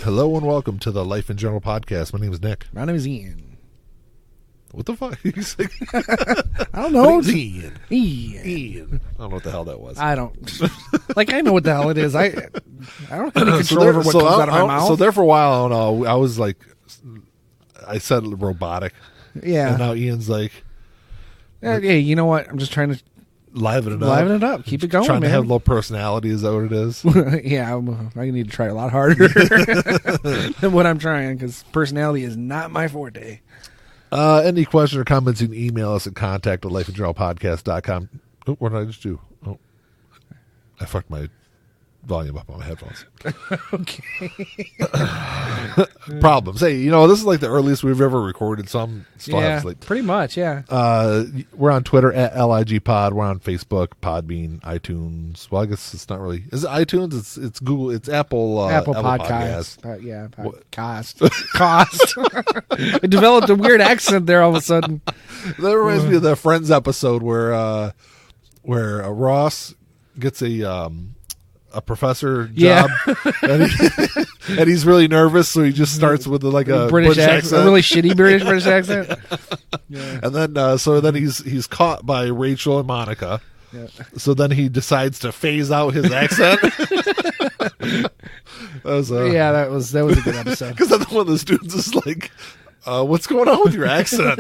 Hello and welcome to the Life in General podcast. My name is Nick. My name is Ian. What the fuck? He's like, I don't know. It's Ian. Ian. I don't know what the hell that was. I don't. Like, I know what the hell it is. I don't have any control over what comes out of my mouth. So there for a while, I don't know. I was like, I said robotic. Yeah. And now Ian's like, hey, you know what? I'm just trying to liven it up. liven it up. Keep it going, Trying man. to have low personality. Is that what it is? Yeah, I need to try a lot harder than what I'm trying, because personality is not my forte. Any question or comments, you can email us at contact@lifeandjournalpodcast.com. Oh, what did I just do? Oh, I fucked my volume up on my headphones. Okay. Problems. Hey, you know, this is like the earliest we've ever recorded, so I'm still Yeah, have like pretty much, yeah. we're on Twitter at LIGPod. We're on Facebook, Podbean, iTunes. Well, I guess it's not really. Is it iTunes? It's Google. It's Apple. Apple Podcast. Yeah, podcast. Cost. I developed a weird accent there all of a sudden. That reminds me of the Friends episode where Ross gets a professor job, and he's really nervous, so he just starts with a British accent, a really shitty British accent. Yeah. And then he's caught by Rachel and Monica. Yeah. So then he decides to phase out his accent. that was that was a good episode. Because then one of the students is like, "What's going on with your accent?"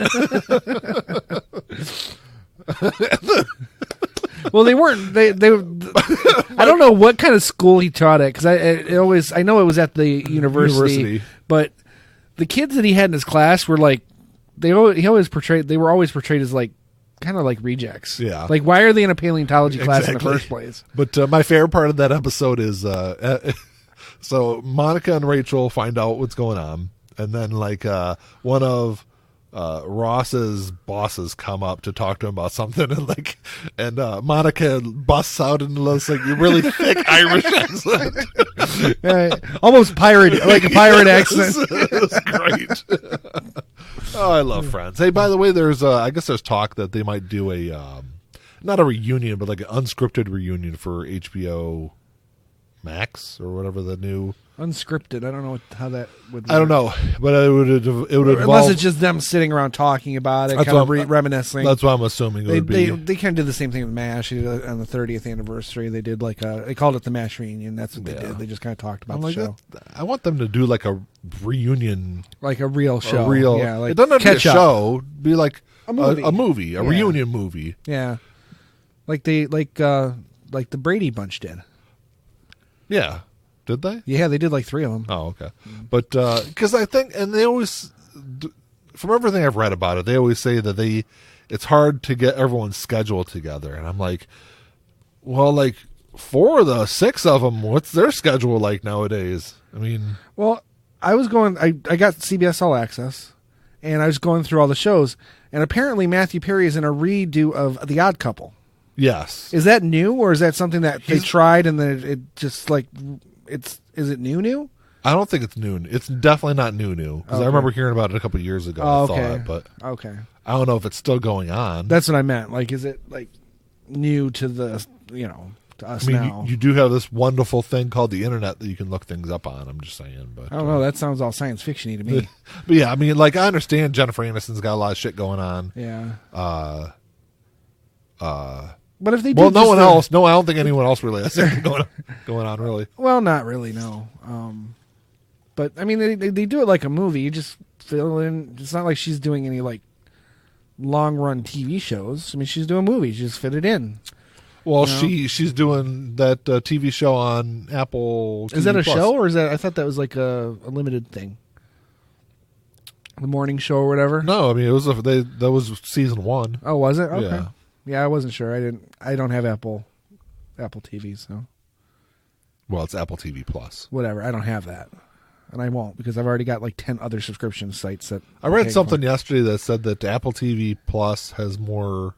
Well, they weren't. They. I don't know what kind of school he taught at, because I know it was at the university. But the kids that he had in his class were like, they were always portrayed as like kind of like rejects. Yeah. Like, why are they in a paleontology class in the first place? But my favorite part of that episode is so Monica and Rachel find out what's going on, and then one of Ross's bosses come up to talk to him about something, and Monica busts out in this really thick Irish accent, almost pirate, like a pirate accent. It was great. Oh, I love Friends. Hey, by the way, there's I guess there's talk that they might do a not a reunion, but like an unscripted reunion for HBO Max or whatever the new. Unscripted. I don't know how that would work. I don't know, but it would involve, unless it's just them sitting around talking about it, kind of reminiscing. That's what I'm assuming it would be. They kind of did the same thing with MASH. They did on the 30th anniversary. They did they called it the MASH reunion. That's what they did. They just kind of talked about the show. I want them to do like a reunion, like a real show. It doesn't have to be a show. It'd be like a movie, a reunion movie. Yeah, like the Brady Bunch did. Yeah. Did they? Yeah, they did like 3 of them. Oh, okay. But because I think, and they always, from everything I've read about it, they always say that it's hard to get everyone's schedule together. And I'm like, well, 4 of the 6 of them, what's their schedule like nowadays? I mean, well, I got CBS All Access, and I was going through all the shows, and apparently Matthew Perry is in a redo of The Odd Couple. Yes. Is that new, or is that something that they tried and then it just is it new? I don't think it's new. It's definitely not new because okay. I remember hearing about it a couple of years ago. Oh, I thought, but okay. I don't know if it's still going on. That's what I meant. Is it new to the to us now? You do have this wonderful thing called the internet that you can look things up on. I'm just saying, but I don't know. That sounds all science fiction-y to me. But yeah, I mean, I understand Jennifer Aniston's got a lot of shit going on. Yeah. But if they do, no one else. No, I don't think anyone else really has going on. Really. Well, not really. No. But I mean, they do it like a movie. You just fill in. It's not like she's doing any long run TV shows. I mean, she's doing movies. You just fit it in. Well, she's doing that TV show on Apple TV Is that a Plus. show, or is that? I thought that was like a limited thing. The morning show or whatever. No, I mean that was season 1. Oh, was it? Okay. Yeah. Yeah, I wasn't sure. I don't have Apple TV, so. Well, it's Apple TV Plus. Whatever. I don't have that, and I won't, because I've already got 10 other subscription sites that. I read something yesterday that said that Apple TV Plus has more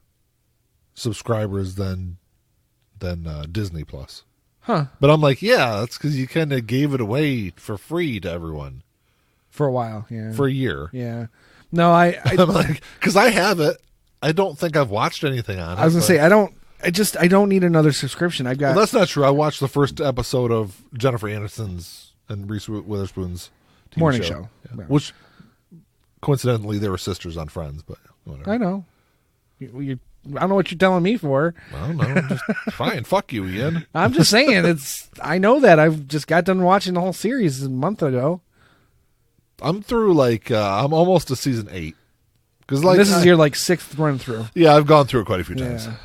subscribers than Disney Plus. Huh. But I'm like, yeah, that's because you kind of gave it away for free to everyone. For a while, yeah. For a year. Yeah. No, I'm like, because I have it. I don't think I've watched anything on it. I was going to say, I don't need another subscription. I've got. Well, that's not true. I watched the first episode of Jennifer Aniston's and Reese Witherspoon's TV morning show. Yeah. Which, coincidentally, they were sisters on Friends, but whatever. I know. I don't know what you're telling me for. I don't know. Just fine. Fuck you, Ian. I'm just saying. I know that. I've just got done watching the whole series a month ago. I'm through I'm almost to season 8. Because this is your 6th run through. Yeah, I've gone through it quite a few times. Yeah.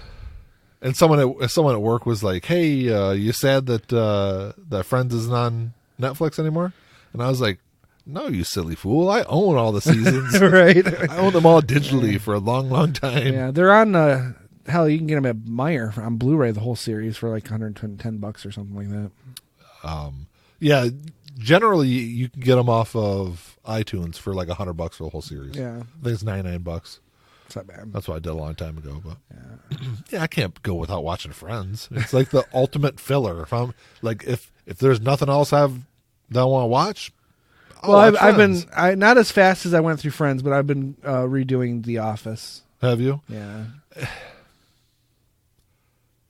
And someone at work was like, "Hey, you sad that Friends isn't on Netflix anymore?" And I was like, "No, you silly fool! I own all the seasons. Right? I own them all digitally for a long, long time." Yeah, they're on. Hell, you can get them at Meyer on Blu-ray, the whole series for $110 or something like that. Yeah, generally you can get them off of iTunes for $100 for the whole series. Yeah, I think it's $99. It's not bad. That's what I did a long time ago. But yeah, I can't go without watching Friends. It's like the ultimate filler. If I'm if there's nothing else that I want to watch. I've been not as fast as I went through Friends, but I've been redoing The Office. Have you? Yeah.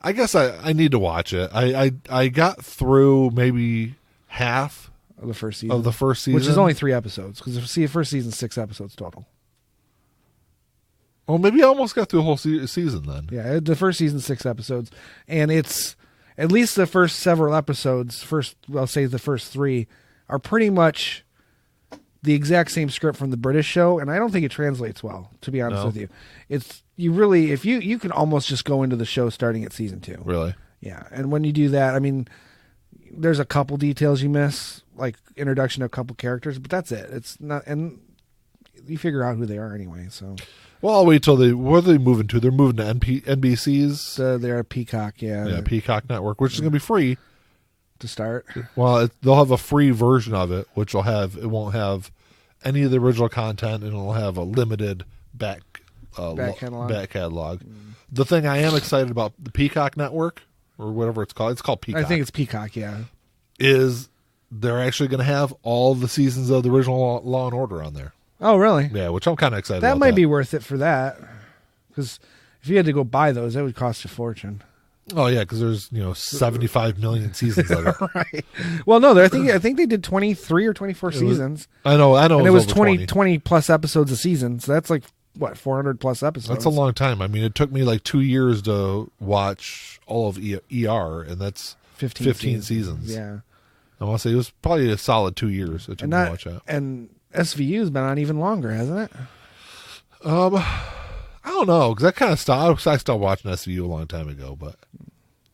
I guess I need to watch it. I got through maybe half of the first season, which is only 3 episodes because the first season's 6 episodes total. Well, maybe I almost got through the whole season then. Yeah, the first season's 6 episodes, and it's at least the first several episodes. I'll say the first 3 are pretty much the exact same script from the British show, and I don't think it translates well, to be honest with you. It's if you can almost just go into the show starting at season 2. Really? Yeah, and when you do that, I mean, there's a couple details you miss, like introduction of a couple characters, but that's it. It's not, and you figure out who they are anyway. So, well, I'll wait till where are they moving to? They're moving to NBC's. They're Peacock, yeah, Peacock Network, which is going to be free to start. Well, they'll have a free version of it, which it won't have any of the original content, and it'll have a limited back catalog. The thing I am excited about the Peacock Network, or whatever it's called Peacock. I think it's Peacock, yeah. Is they're actually going to have all the seasons of the original Law and Order on there. Oh, really? Yeah, which I'm kind of excited about. That might be worth it for that, because if you had to go buy those, that would cost a fortune. Oh yeah, because there's 75 million seasons of it. Right. Well, no, I think they did 23 or 24 seasons. I know, and it was 20 plus episodes a season. So that's 400 plus episodes. That's a long time. I mean, it took me 2 years to watch all of ER, and that's 15 seasons. Yeah, I want to say it was probably a solid 2 years it took me to watch that. And SVU's been on even longer, hasn't it? I don't know, because I kind of stopped. I stopped watching SVU a long time ago, but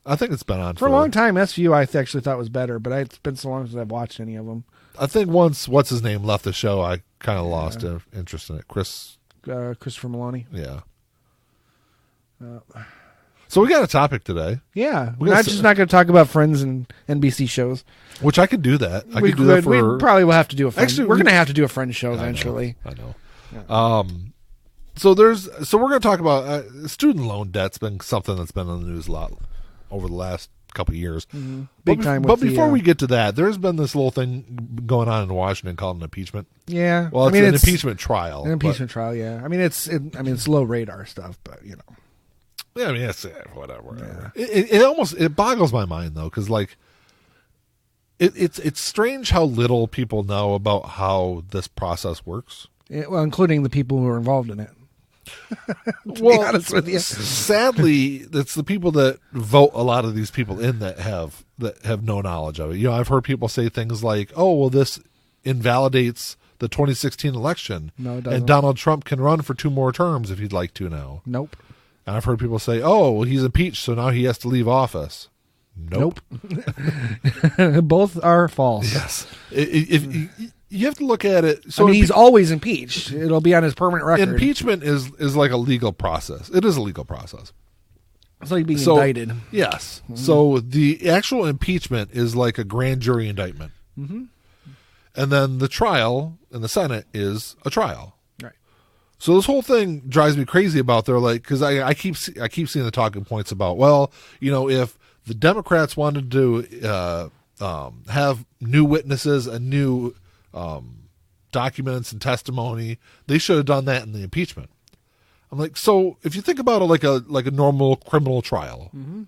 I think it's been on for a long time. SVU I actually thought was better, but it's been so long since I've watched any of them. I think once what's his name left the show, I kind of lost interest in it. Christopher Maloney. Yeah. So we got a topic today. Yeah, we're not going to talk about Friends and NBC shows. Which I could do that. We probably will have to do a Friends. Actually, we're going to have to do a Friends show eventually. I know. Yeah. So we're going to talk about student loan debt's been something that's been in the news a lot over the last couple of years. Mm-hmm. Big time. But before we get to that, there's been this little thing going on in Washington called an impeachment. Yeah. Well, it's an impeachment trial. An impeachment trial. Yeah. I mean, it's low radar stuff, but Yeah, I mean, it's whatever. Yeah. It boggles my mind though, because it's strange how little people know about how this process works. Well, including the people who are involved in it. To be honest with you, sadly, it's the people that vote a lot of these people in that have no knowledge of it. I've heard people say things like, "Oh, well, this invalidates the 2016 election, no, it doesn't. And Donald Trump can run for 2 more terms if he'd like to now." Nope. And I've heard people say, "Oh, well, he's impeached, so now he has to leave office." Nope. Both are false. Yes. If you have to look at it. So he's always impeached. It'll be on his permanent record. Impeachment is like a legal process. It is a legal process. It's like being indicted. Yes. Mm-hmm. So the actual impeachment is like a grand jury indictment. Mm-hmm. And then the trial in the Senate is a trial. Right. So this whole thing drives me crazy about because I keep seeing the talking points about, if the Democrats wanted to have new witnesses and new documents and testimony, they should have done that in the impeachment. I'm like, so if you think about it like a normal criminal trial, mm-hmm.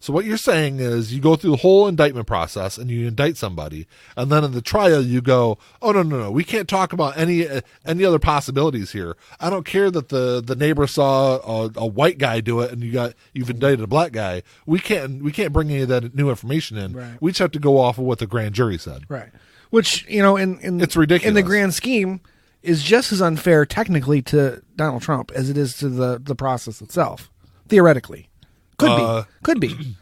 So what you're saying is you go through the whole indictment process and you indict somebody, and then in the trial you go, oh, no, we can't talk about any other possibilities here. I don't care that the neighbor saw a white guy do it and you've indicted a black guy. We can't bring any of that new information in. Right. We just have to go off of what the grand jury said. Right. Which, in it's ridiculous. In the grand scheme is just as unfair technically to Donald Trump as it is to the process itself. Theoretically. Could be.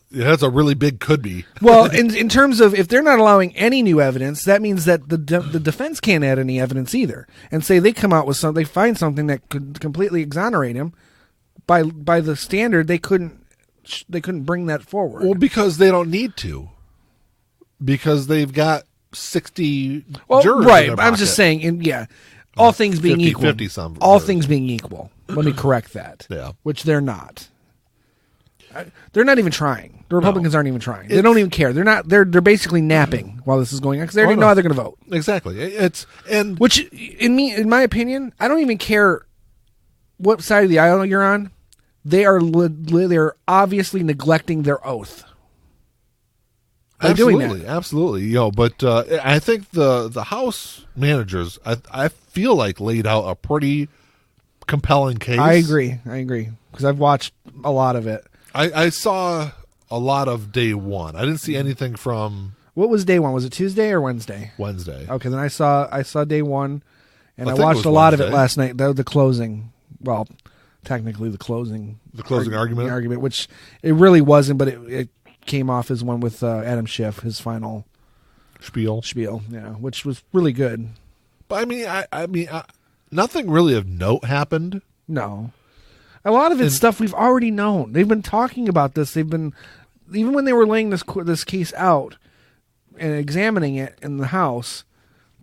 Yeah, that's a really big could be. Well, in terms of if they're not allowing any new evidence, that means that the defense can't add any evidence either. And say they come out with they find something that could completely exonerate him. By the standard, they couldn't bring that forward. Well, because they don't need to. Because they've got 60 jurors. Right. In their I'm just saying, all things being 50, equal. 50 some all jurors. things being equal. Let me correct that. Yeah. Which they're not. They're not even trying. The Republicans aren't even trying. They don't even care. They're not. They're basically napping while this is going on because they already know how they're going to vote. Exactly. Which in my opinion, I don't even care what side of the aisle you're on. They're obviously neglecting their oath. Absolutely. But I think the House managers, I feel like laid out a pretty compelling case. I agree because I've watched a lot of it. I saw a lot of day one. I didn't see anything from. What was day one? Was it Tuesday or Wednesday? Wednesday. Okay, then I saw day one, and I watched a lot of it last night. The closing, well, technically the closing. The closing argument, which it really wasn't, but it came off as one with Adam Schiff, his final spiel, which was really good. But I mean, nothing really of note happened. No. A lot of it's stuff we've already known. They've been talking about this. They've been, even when they were laying this case out and examining it in the House,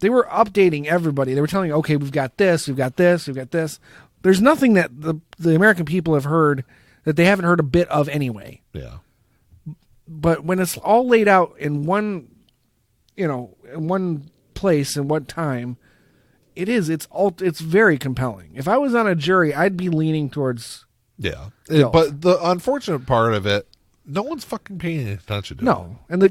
they were updating everybody. They were telling, okay, we've got this, we've got this, we've got this. There's nothing that the American people have heard that they haven't heard a bit of anyway. Yeah. But when it's all laid out in one, in one place and one time, it's very compelling. If I was on a jury, I'd be leaning towards but the unfortunate part of it, no one's fucking paying attention to it. No. And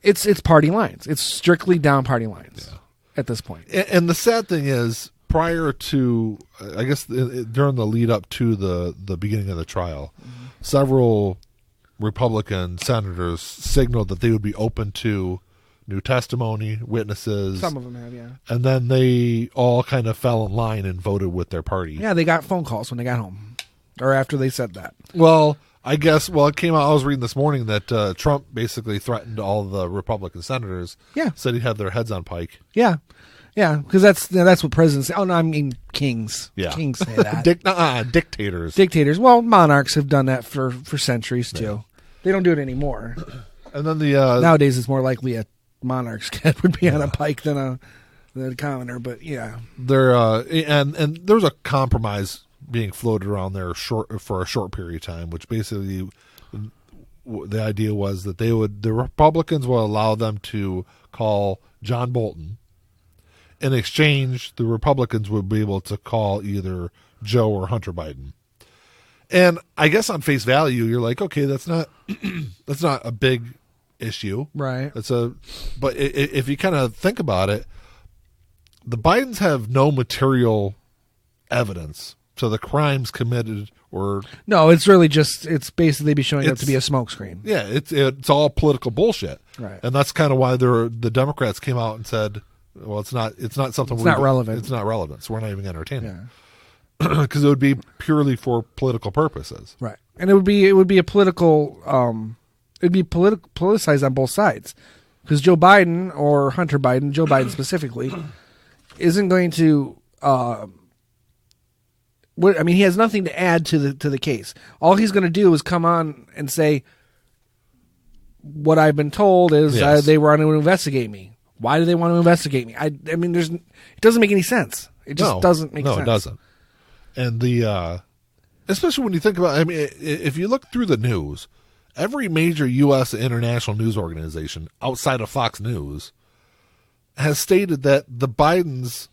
it's party lines. It's strictly down party lines at this point. And the sad thing is, prior to, I guess during the lead up to the beginning of the trial, several Republican senators signaled that they would be open to new testimony, witnesses. Some of them have, yeah. And then they all kind of fell in line and voted with their party. Yeah, they got phone calls when they got home. Or after they said that. Well, I guess, it came out, I was reading this morning that Trump basically threatened all the Republican senators. Yeah. Said he'd have their heads on pike. Yeah. Yeah, because that's what presidents say. Oh, no, I mean kings. Yeah. Kings say that. Dictators. Dictators. Well, monarchs have done that for centuries, too. Yeah. They don't do it anymore. And then nowadays it's more likely a monarch's head would be on a pike than a commoner, but yeah. There and there was a compromise being floated around there for a short period of time, which basically the idea was that the Republicans will allow them to call John Bolton. In exchange, the Republicans would be able to call either Joe or Hunter Biden. And I guess on face value, you're like, okay, that's not a big issue, right? But if you kind of think about it, the Bidens have no material evidence to the crimes committed, or no, it's really just it's basically showing up to be a smokescreen. Yeah, it's all political bullshit, right? And that's kind of why the Democrats came out and said, well, it's not something. It's not relevant. It's not relevant, so we're not even entertaining. Yeah. Because it would be purely for political purposes, right? And it would be a political, it'd be politicized on both sides, because Joe Biden or Hunter Biden, Joe Biden specifically, isn't going to. He has nothing to add to the case. All he's going to do is come on and say, "What I've been told is they want to investigate me. Why do they want to investigate me? I mean, it doesn't make any sense. It just doesn't make sense. No, it doesn't. And especially when you think about, if you look through the news, every major U.S. and international news organization outside of Fox News has stated that the Bidens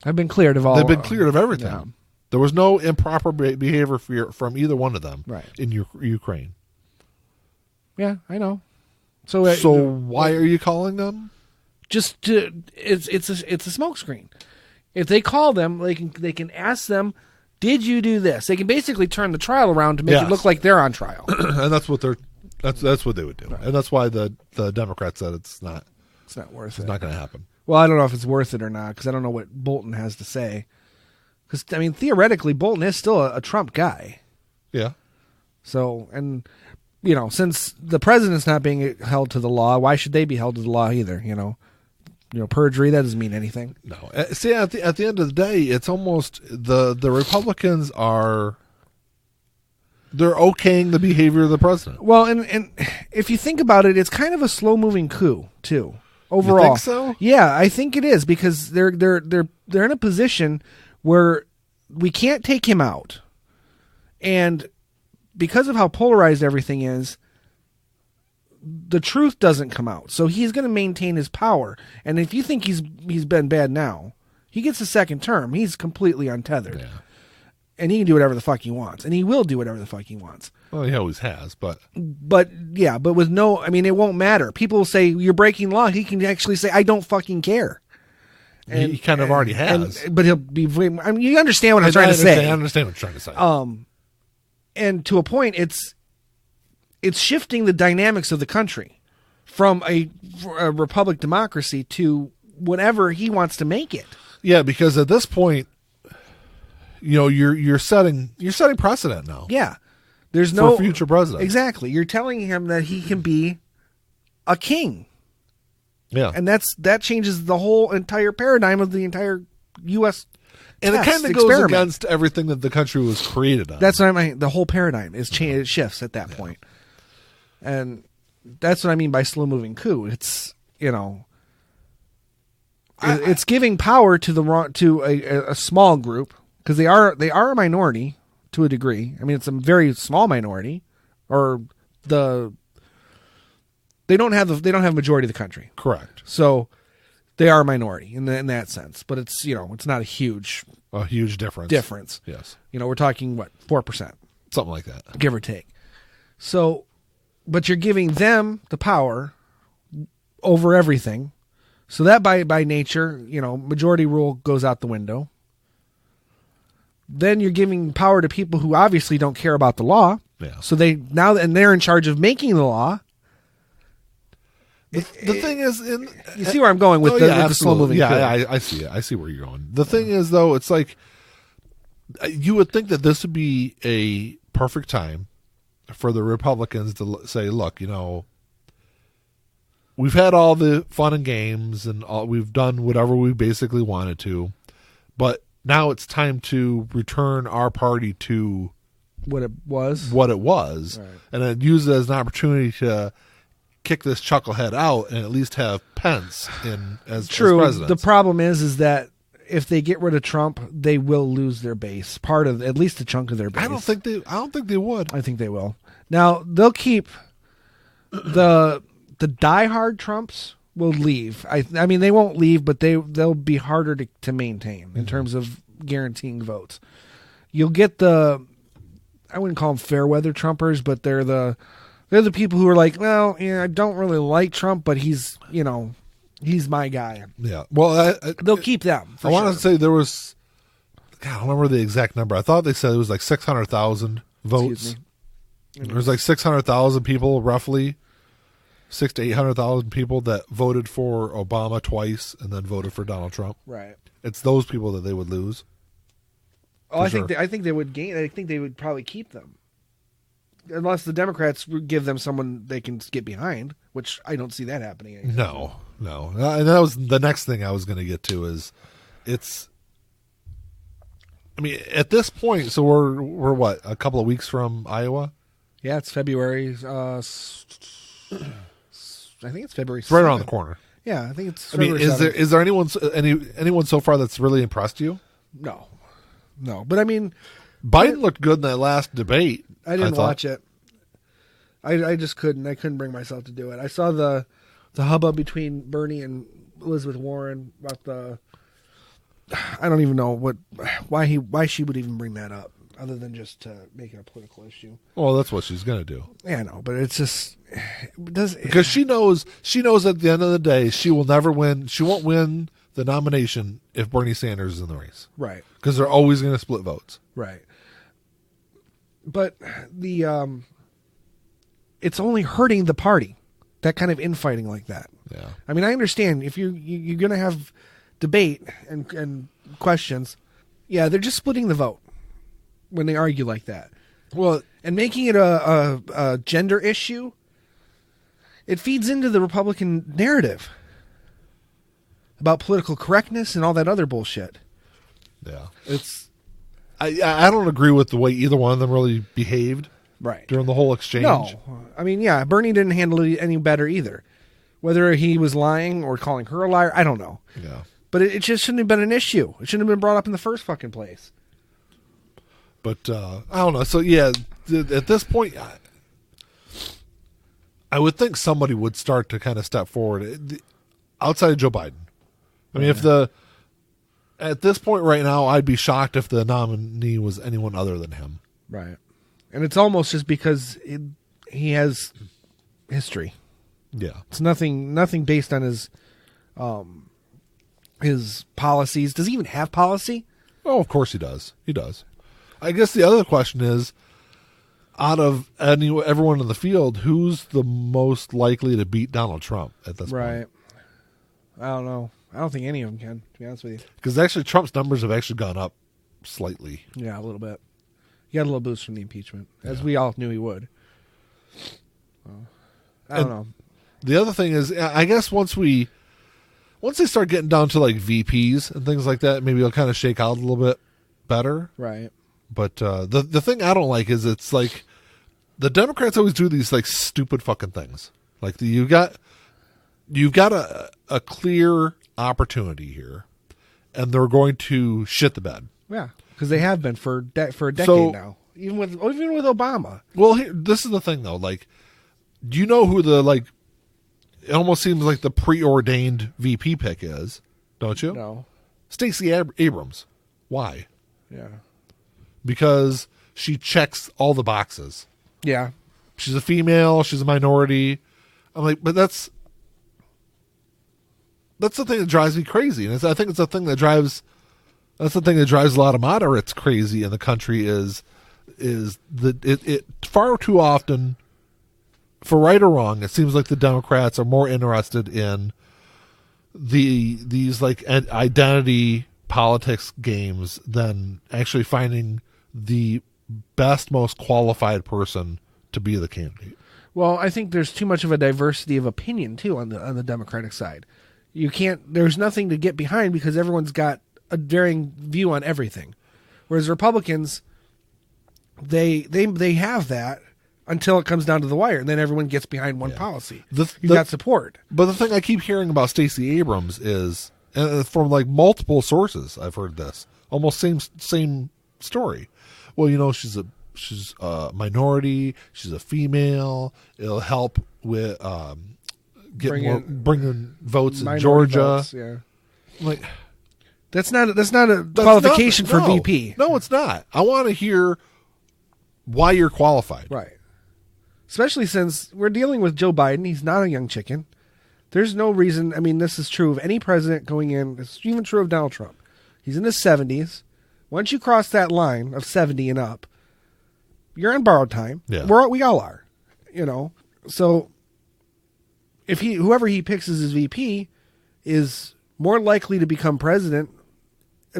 have been cleared of all. They've been cleared of everything. Yeah. There was no improper behavior from either one of them right. in Ukraine. Yeah, I know. So why are you calling them? It's a smokescreen. If they call them, they can ask them, "Did you do this?" They can basically turn the trial around to make it look like they're on trial. And that's what that's what they would do. Right. And that's why the Democrats said it's not worth it. It's not going to happen. Well, I don't know if it's worth it or not because I don't know what Bolton has to say. Because I mean, theoretically, Bolton is still a Trump guy. Yeah. So, and since the president's not being held to the law, why should they be held to the law either? Perjury, that doesn't mean anything. No. See, at the end of the day, it's almost the Republicans they're okaying the behavior of the president. Well, and if you think about it, it's kind of a slow-moving coup too. Overall, you think so? Yeah, I think it is because they're in a position where we can't take him out, and because of how polarized everything is, the truth doesn't come out. So he's going to maintain his power. And if you think he's been bad now, he gets a second term. He's completely untethered. Yeah. And he can do whatever the fuck he wants. And he will do whatever the fuck he wants. Well, he always has, but with no, I mean, it won't matter. People will say, you're breaking law. He can actually say, I don't fucking care. And he kind of already has. But he'll be, I mean, you understand what I'm trying to say. I understand what you're trying to say. And to a point, it's shifting the dynamics of the country from a republic democracy to whatever he wants to make it. Yeah, because at this point, you're setting precedent now. Yeah, there's no future president. Exactly, you're telling him that he can be a king. Yeah, and that changes the whole entire paradigm of the entire U.S. And it kind of goes against everything that the country was created on. That's what I mean. The whole paradigm is it shifts at that point. And that's what I mean by slow-moving coup. It's it's giving power to a small group because they are a minority to a degree. I mean, it's a very small minority, or they don't have majority of the country. Correct. So they are a minority in that sense, but it's it's not a huge difference. Yes. We're talking 4%, something like that, give or take. So. But you're giving them the power over everything. So that by nature, majority rule goes out the window. Then you're giving power to people who obviously don't care about the law. Yeah. So they're in charge of making the law. The thing is, you see where I'm going with the slow moving. Yeah, I see it. I see where you're going. The thing is, though, it's like you would think that this would be a perfect time for the Republicans to say, look, we've had all the fun and games and we've done whatever we basically wanted to, but now it's time to return our party to what it was, right. And then use it as an opportunity to kick this chucklehead out and at least have Pence as president. The problem is that if they get rid of Trump, they will lose their base, at least a chunk of their base. I don't think they would. I think they will. Now they'll keep the diehard Trumps will leave. I mean, they won't leave, but they'll be harder to maintain in terms of guaranteeing votes. You'll get I wouldn't call them fair weather Trumpers, but they're the people who are like, well, I don't really like Trump, but he's my guy. Yeah. Well, they'll keep them. I want to say there was, I don't remember the exact number. I thought they said it was like 600,000 votes. There was like 600,000 people, roughly 600,000 to 800,000 people that voted for Obama twice and then voted for Donald Trump. Right. It's those people that they would lose. Oh, I think they would gain. I think they would probably keep them, unless the Democrats give them someone they can get behind, which I don't see that happening anymore. No. And that was the next thing I was going to get to is I mean, at this point, so we're what, a couple of weeks from Iowa? Yeah, it's February. I think it's February. It's right around the corner. Yeah, I think it's. February 7th. Is there anyone so far that's really impressed you? No, but I mean, Biden looked good in that last debate. I didn't watch it. I just couldn't. I couldn't bring myself to do it. I saw the hubbub between Bernie and Elizabeth Warren about the. I don't even know why she would even bring that up. other than just to make it a political issue. Well, that's what she's going to do. Yeah, I know, but it's just because she knows at the end of the day she will never win. She won't win the nomination if Bernie Sanders is in the race, right? Because they're always going to split votes, right? But it's only hurting the party. That kind of infighting like that. Yeah. I mean, I understand if you're going to have debate and questions. Yeah, they're just splitting the vote when they argue like that. Well, and making it a gender issue, it feeds into the Republican narrative about political correctness and all that other bullshit. Yeah, I don't agree with the way either one of them really behaved. Right. During the whole exchange. No. I mean, yeah, Bernie didn't handle it any better either. Whether he was lying or calling her a liar, I don't know. Yeah. But it just shouldn't have been an issue. It shouldn't have been brought up in the first fucking place. But, I don't know. So, yeah, at this point, I would think somebody would start to kind of step forward outside of Joe Biden. I mean, at this point right now, I'd be shocked if the nominee was anyone other than him. Right. And it's almost just because he has history. Yeah, it's nothing based on his policies. Does he even have policy? Oh, of course he does. He does. I guess the other question is, out of everyone in the field, who's the most likely to beat Donald Trump at this point? Right. I don't know. I don't think any of them can, to be honest with you. Because actually, Trump's numbers have actually gone up slightly. Yeah, a little bit. He got a little boost from the impeachment, as we all knew he would. I don't know. The other thing is, I guess once they start getting down to like VPs and things like that, maybe it'll kind of shake out a little bit better. Right. But the thing I don't like is it's like the Democrats always do these like stupid fucking things. Like you've got a clear opportunity here, and they're going to shit the bed. Yeah. Because they have been for a decade now, even with Obama. Well, this is the thing though. Like, do you know who it almost seems like the preordained VP pick is? Don't you? No. Stacey Abrams. Why? Yeah. Because she checks all the boxes. Yeah. She's a female. She's a minority. I'm like, but that's the thing that drives me crazy, and I think it's the thing that drives. That's the thing that drives a lot of moderates crazy in the country is that it far too often, for right or wrong, it seems like the Democrats are more interested in these like identity politics games than actually finding the best, most qualified person to be the candidate. Well, I think there's too much of a diversity of opinion too on the Democratic side. There's nothing to get behind because everyone's got a varying view on everything, whereas Republicans, they have that until it comes down to the wire, and then everyone gets behind one policy. You got support. But the thing I keep hearing about Stacey Abrams is, from like multiple sources, I've heard this almost same story. Well, she's a minority, she's a female. It'll help with bringing votes in Georgia. Votes, yeah, like. That's not a qualification for VP. No, it's not. I want to hear why you're qualified. Right. Especially since we're dealing with Joe Biden. He's not a young chicken. There's no reason. I mean, this is true of any president going in. It's even true of Donald Trump. He's in his 70s. Once you cross that line of 70 and up, you're on borrowed time. Yeah. We all are. So if whoever he picks as his VP is more likely to become president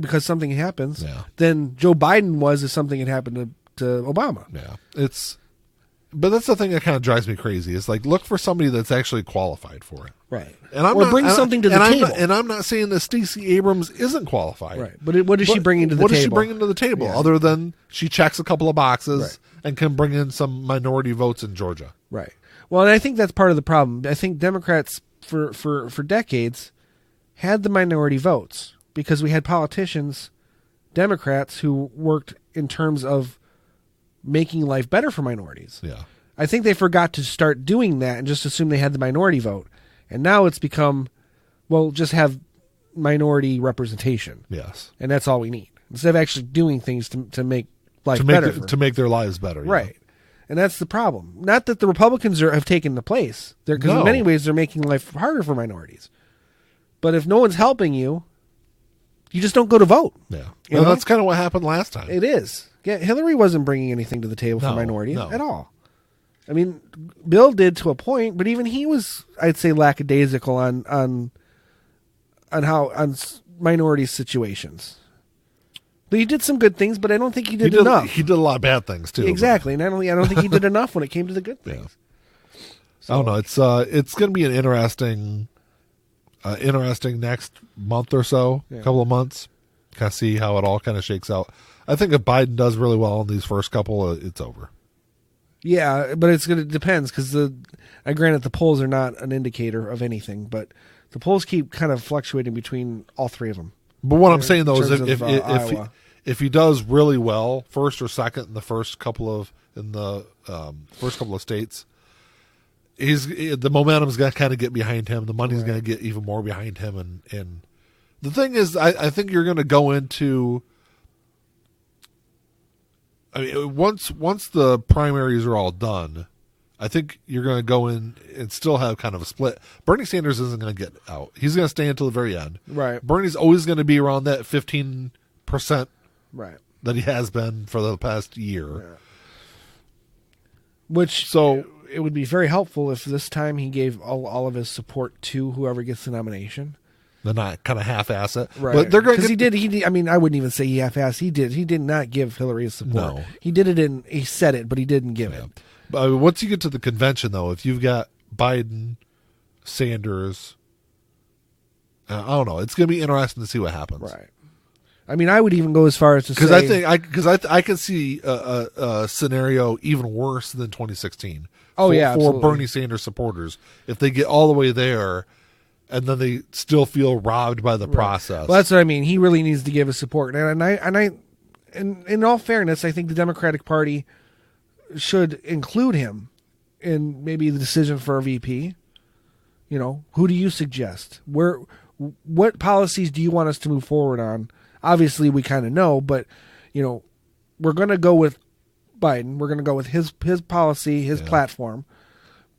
because something happens than Joe Biden was if something had happened to Obama. Yeah. But that's the thing that kind of drives me crazy. It's like, look for somebody that's actually qualified for it. Right. And bring something to the table. I'm not saying that Stacey Abrams isn't qualified. Right. But what is she bringing to the table? What is she bringing to the table other than she checks a couple of boxes and can bring in some minority votes in Georgia? Right. Well, and I think that's part of the problem. I think Democrats for decades had the minority votes because we had politicians, Democrats, who worked in terms of making life better for minorities. Yeah. I think they forgot to start doing that and just assume they had the minority vote. And now it's become, well, just have minority representation. Yes. And that's all we need. Instead of actually doing things to make life better. To make their lives better. Right. And that's the problem. Not that the Republicans have taken the place. Because in many ways they're making life harder for minorities. But if no one's helping you, you just don't go to vote. Yeah. Well, that's kind of what happened last time. It is. Yeah, Hillary wasn't bringing anything to the table for minorities at all. I mean, Bill did to a point, but even he was, I'd say, lackadaisical on minority situations. But he did some good things, but I don't think he did enough. He did a lot of bad things too. Exactly, and I don't think he did enough when it came to the good things. Yeah. So, I don't know. It's going to be an interesting next month or so, couple of months. Kind of see how it all kind of shakes out. I think if Biden does really well in these first couple, it's over. Yeah, but it's gonna depends because granted the polls are not an indicator of anything, but the polls keep kind of fluctuating between all three of them. But what I'm saying though is if he does really well, first or second in the first couple of states, the momentum is going to kind of get behind him. The money's going to get even more behind him, and the thing is, I think you're going to go into. I mean, once the primaries are all done, I think you're going to go in and still have kind of a split. Bernie Sanders isn't going to get out. He's going to stay until the very end. Right. Bernie's always going to be around that 15%. Right. That he has been for the past year. Yeah. It would be very helpful if this time he gave all of his support to whoever gets the nomination. They're not kind of half-ass it. Right. But they're going to he I mean, I wouldn't even say he half-assed. He did not give Hillary his support. No. He did it he said it, but he didn't give it. But once you get to the convention, though, if you've got Biden, Sanders, I don't know. It's going to be interesting to see what happens. Right. I mean, I would even go as far as to say... Because I can see a scenario even worse than 2016. For absolutely. Bernie Sanders supporters. If they get all the way there... and then they still feel robbed by the process. Well, that's what I mean. He really needs to give his support. And in all fairness, I think the Democratic Party should include him in maybe the decision for a VP. You know, who do you suggest? What policies do you want us to move forward on? Obviously, we kind of know, but you know, we're going to go with Biden. We're going to go with his policy, his platform.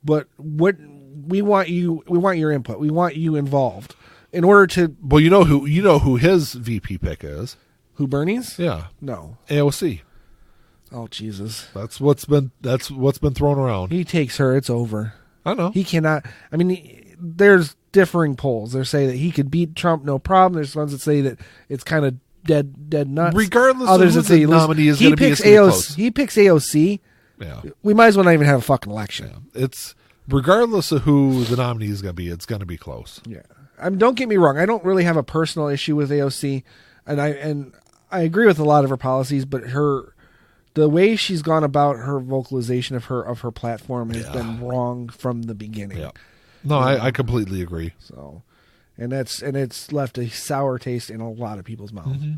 But we want your input. We want you involved in order to. Well, you know who his VP pick is. Who, Bernie's? Yeah. No. AOC. Oh Jesus. That's what's been thrown around. He takes her. It's over. I know. He cannot. I mean, there's differing polls. They say that he could beat Trump, no problem. There's ones that say that it's kind of dead nuts. Regardless of who the nominee is going to be, it's going to be close. He picks AOC. Yeah. We might as well not even have a fucking election. Yeah. It's regardless of who the nominee is going to be, it's going to be close. Yeah. Don't get me wrong. I don't really have a personal issue with AOC, and I agree with a lot of her policies, but the way she's gone about her vocalization of her platform has been wrong from the beginning. Yeah. No, I completely agree. So, and it's left a sour taste in a lot of people's mouths. Mm-hmm.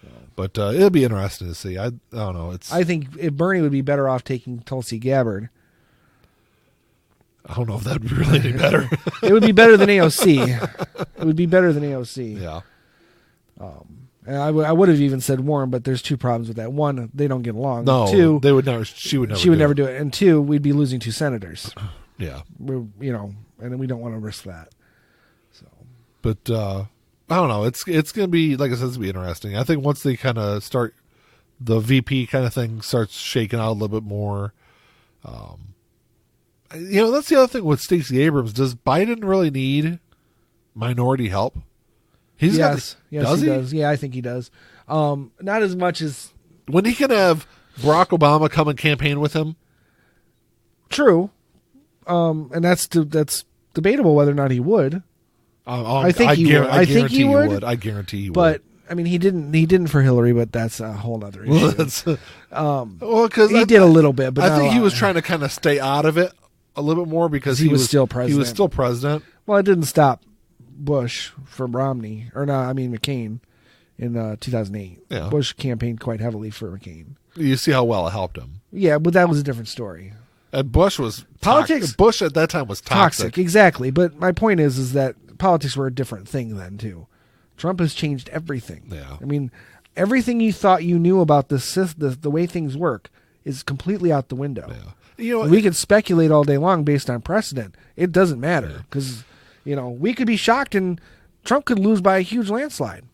So. But it'll be interesting to see. I don't know. I think Bernie would be better off taking Tulsi Gabbard. I don't know if that'd be really any better. It would be better than AOC. It would be better than AOC. Yeah. And I would have even said Warren, but there's two problems with that. One, they don't get along. No, two, they would never. She would never do it. And two, we'd be losing two senators. Yeah. And we don't want to risk that. So, but I don't know. It's going to be, like I said, it's going to be interesting. I think once they kind of start, the VP kind of thing starts shaking out a little bit more. That's the other thing with Stacey Abrams. Does Biden really need minority help? Yes, he does. Yeah, I think he does. Not as much as when he can have Barack Obama come and campaign with him. True, and that's debatable whether or not he would. I think he would. I guarantee he would. But I mean, he didn't for Hillary, but that's a whole other issue. Because he did a little bit, but I think he was trying to kind of stay out of it a little bit more because he was still president. He was still president. Well, it didn't stop Bush from Romney, McCain in 2008. Yeah. Bush campaigned quite heavily for McCain. You see how well it helped him. Yeah, but that was a different story. And Bush was politics. Bush at that time was toxic. Exactly. But my point is that politics were a different thing then too. Trump has changed everything. Yeah. I mean, everything you thought you knew about the way things work is completely out the window. Yeah. We can speculate all day long based on precedent. It doesn't matter because, we could be shocked and Trump could lose by a huge landslide,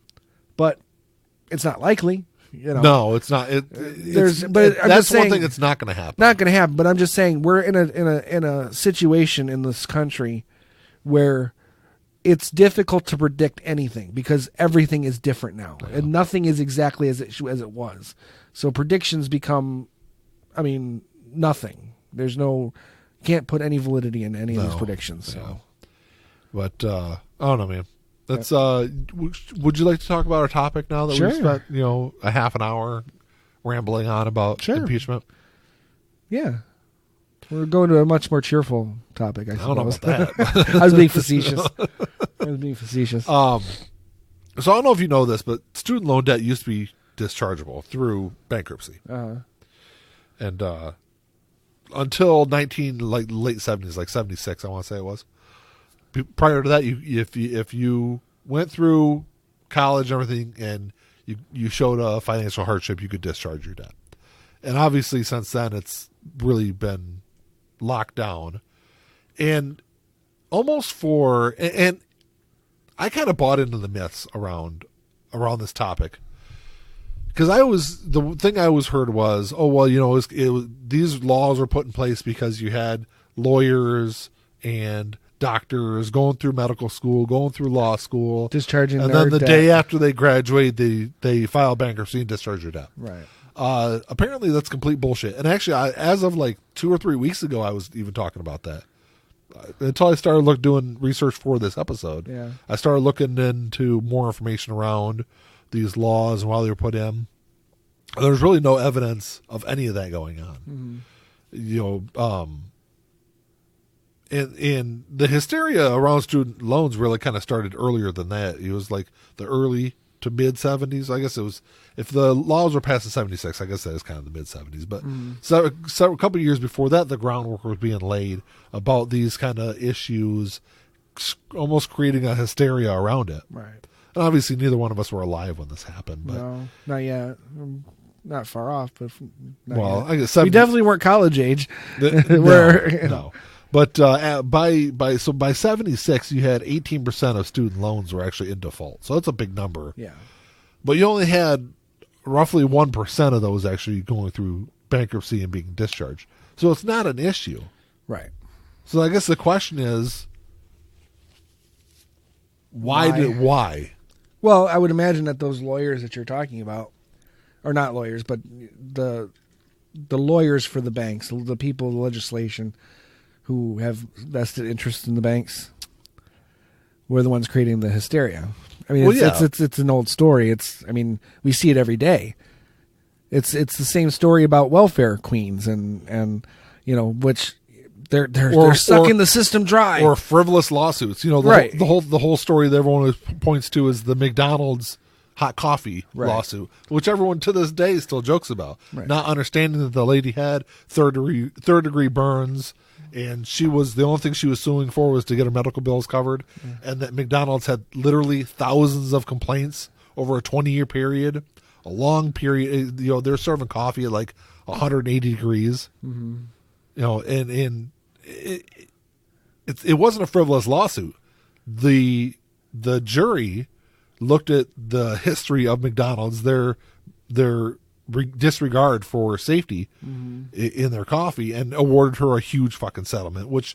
but it's not likely. No, it's not. That's one thing that's not going to happen. Not going to happen. But I'm just saying we're in a situation in this country where it's difficult to predict anything because everything is different now, and nothing is exactly as it was. So predictions become, nothing. There's can't put any validity in any of these predictions. So, but I don't know, man. That's would you like to talk about our topic now that we've spent a half an hour rambling on about impeachment? Yeah, we're going to a much more cheerful topic. I don't know about that. I was being facetious. So I don't know if you know this, but student loan debt used to be dischargeable through bankruptcy, and until late 70s, like 76, I want to say it was. Prior to that, if you went through college and everything and you showed a financial hardship, you could discharge your debt. And obviously, since then, it's really been locked down. And and I kind of bought into the myths around this topic. Because the thing I always heard was, these laws were put in place because you had lawyers and doctors going through medical school, going through law school, discharging, and then the day after they graduate, they file bankruptcy and discharge your debt. Right. Apparently, that's complete bullshit. And actually, as of like 2 or 3 weeks ago, I was even talking about that. Until I started doing research for this episode, I started looking into more information around these laws and why they were put in. There's really no evidence of any of that going on. Mm-hmm. And the hysteria around student loans really kind of started earlier than that. It was like the early to mid 70s. I guess it was, if the laws were passed in 76, I guess that is kind of the mid 70s. But so a couple of years before that, the groundwork was being laid about these kind of issues, almost creating a hysteria around it. Right. And obviously, neither one of us were alive when this happened. But no, not yet. Not far off, but I guess we definitely weren't college age. No. But by 76, you had 18% of student loans were actually in default. So that's a big number. Yeah. But you only had roughly 1% of those actually going through bankruptcy and being discharged. So it's not an issue. Right. So I guess the question is, why? Well, I would imagine that those lawyers that you're talking about, or not lawyers, but the lawyers for the banks, the people, the legislation who have vested interest in the banks, were the ones creating the hysteria. I mean, it's an old story. We see it every day. It's the same story about welfare queens and which they're sucking the system dry, or frivolous lawsuits. Right. The whole story that everyone points to is the McDonald's hot coffee lawsuit, which everyone to this day still jokes about, not understanding that the lady had third degree burns. And the only thing she was suing for was to get her medical bills covered. And that McDonald's had literally thousands of complaints over a 20-year period, a long period. They're serving coffee at like 180 degrees. Mm-hmm. And it wasn't a frivolous lawsuit. The jury looked at the history of McDonald's, their disregard for safety in their coffee, and awarded her a huge fucking settlement, which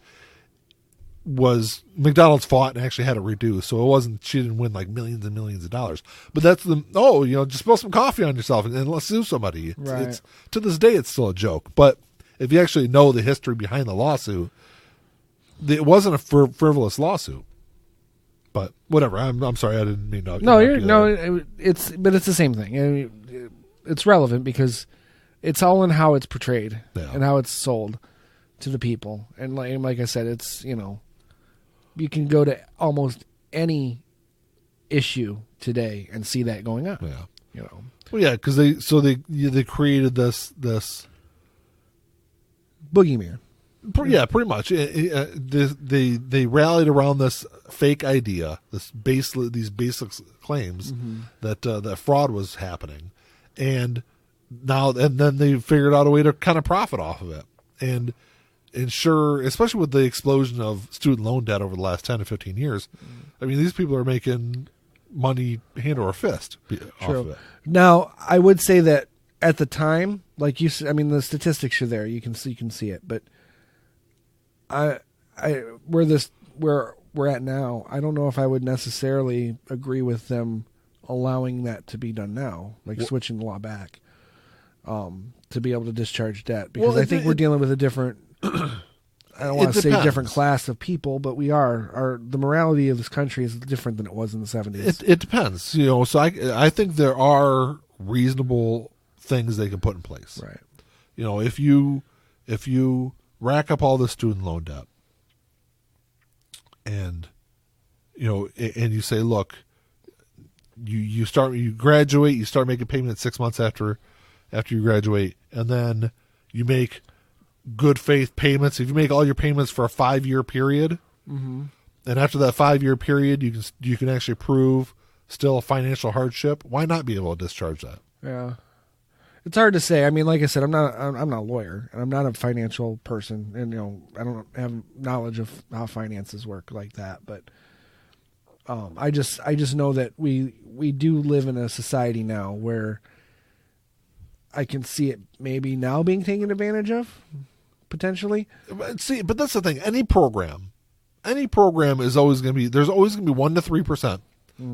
was McDonald's fought and actually had it reduced. So it wasn't, she didn't win like millions and millions of dollars, but that's just spill some coffee on yourself and let's sue somebody. It's to this day, it's still a joke. But if you actually know the history behind the lawsuit, it wasn't a frivolous lawsuit. But whatever. I'm sorry. I didn't mean to. It's the same thing. It's relevant because it's all in how it's portrayed and how it's sold to the people. And like I said, it's, you can go to almost any issue today and see that going on. Yeah. Well, yeah, because they created this boogeyman. Yeah, pretty much. They rallied around this fake idea, these basic claims that fraud was happening, and then they figured out a way to kind of profit off of it and ensure, especially with the explosion of student loan debt over the last 10 to 15 years. I mean, these people are making money hand over fist off of it. Now, I would say that at the time, like you said, I mean, the statistics are there. You can see it, but where we're at now, I don't know if I would necessarily agree with them allowing that to be done now, like switching the law back to be able to discharge debt, because I think we're dealing with a different. I don't want to say different class of people, but we are. The morality of this country is different than it was in the 70s. It depends, So I think there are reasonable things they can put in place. Right. If you rack up all the student loan debt, and and you say, look, you graduate, you start making payment 6 months after you graduate, and then you make good faith payments. If you make all your payments for a 5-year period, and after that 5-year period, you can actually prove still a financial hardship, why not be able to discharge that? Yeah. It's hard to say. I mean, like I said, I'm not a lawyer, and I'm not a financial person, and I don't have knowledge of how finances work like that. But I just know that we do live in a society now where I can see it maybe now being taken advantage of, potentially. See, but that's the thing. Any program is always going to be. There's always going to be 1% to 3%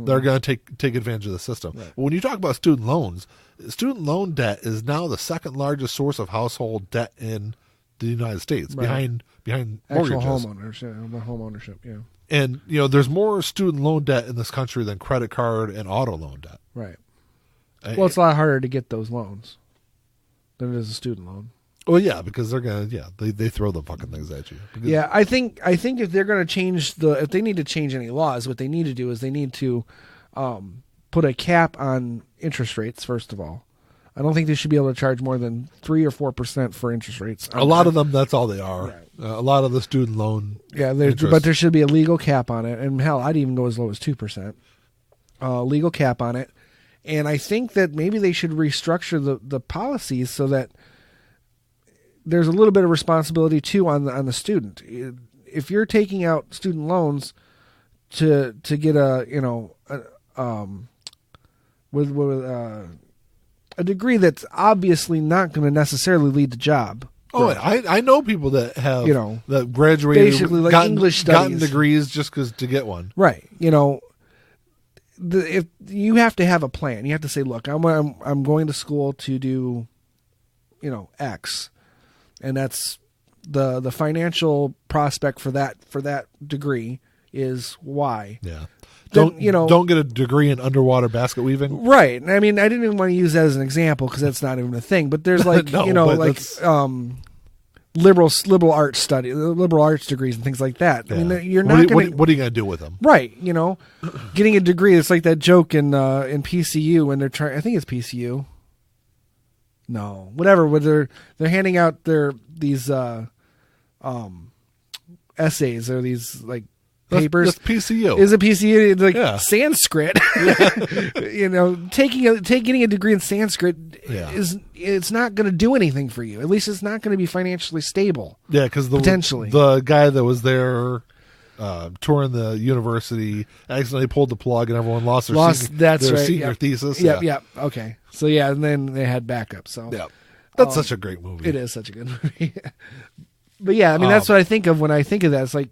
that are going to take advantage of the system. Right. When you talk about student loans, student loan debt is now the second largest source of household debt in the United States, behind mortgages. Actual home ownership, yeah. And there's more student loan debt in this country than credit card and auto loan debt. Right. Well, it's a lot harder to get those loans than it is a student loan. Well, yeah, because they're gonna, they throw the fucking things at you. Yeah, I think if they're gonna if they need to change any laws, what they need to do is they need to put a cap on interest rates. First of all, I don't think they should be able to charge more than 3 or 4% for interest rates. A lot of them, that's all they are. Right. A lot of the student loan. Yeah, but there should be a legal cap on it, and hell, I'd even go as low as 2%. Legal cap on it, and I think that maybe they should restructure the policies so that there's a little bit of responsibility too on the student. If you're taking out student loans to get a degree that's obviously not going to necessarily lead to job. Oh, I know people that have that graduated, basically like English studies, gotten degrees just to get one. Right. If you have to have a plan, you have to say, look, I'm going to school to do, X. And that's the financial prospect for that degree is Y. Yeah. Don't get a degree in underwater basket weaving. Right. I mean, I didn't even want to use that as an example because that's not even a thing. But there's like liberal arts degrees and things like that. Yeah. I mean, you're not going to. What are you going to do with them? Right. Getting a degree. It's like that joke in PCU when they're trying. I think it's PCU. No, whatever. Where they're handing out these essays or these like papers. That's PCU. Is a PCU? It's like Sanskrit. Getting a degree in Sanskrit it's not going to do anything for you. At least it's not going to be financially stable. Yeah, because potentially the guy that was there touring the university accidentally pulled the plug and everyone lost their senior thesis. Yeah. Okay. So and then they had backup. So that's such a great movie. It is such a good movie. But yeah, I mean that's what I think of when I think of that. It's like,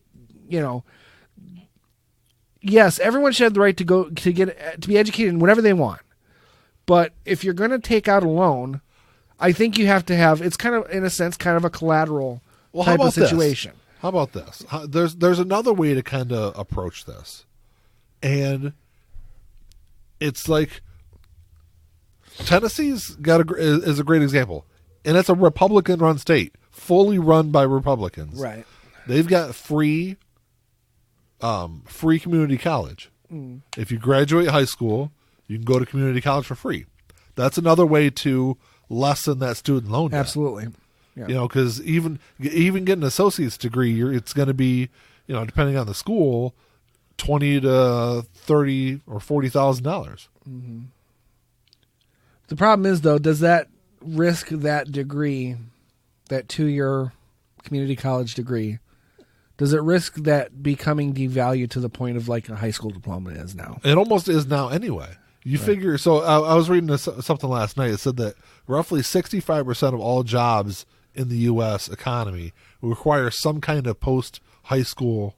yes, everyone should have the right to be educated in whatever they want. But if you're going to take out a loan, I think you have to have. It's kind of, in a sense, kind of a collateral type of situation. How about this? There's another way to kind of approach this, and it's like Tennessee's is a great example, and it's a Republican-run state, fully run by Republicans. Right. They've got free community college. If you graduate high school, you can go to community college for free. That's another way to lessen that student loan debt. Absolutely. Yeah. Because even getting an associate's degree, it's going to be, depending on the school, $20,000 to $30,000 or $40,000. Mm-hmm. The problem is, though, does that risk that degree, that 2-year community college degree, does it risk that becoming devalued to the point of like a high school diploma is now? It almost is now anyway. You figure, so I was reading something last night. It said that roughly 65% of all jobs in the U.S. economy require some kind of post-high school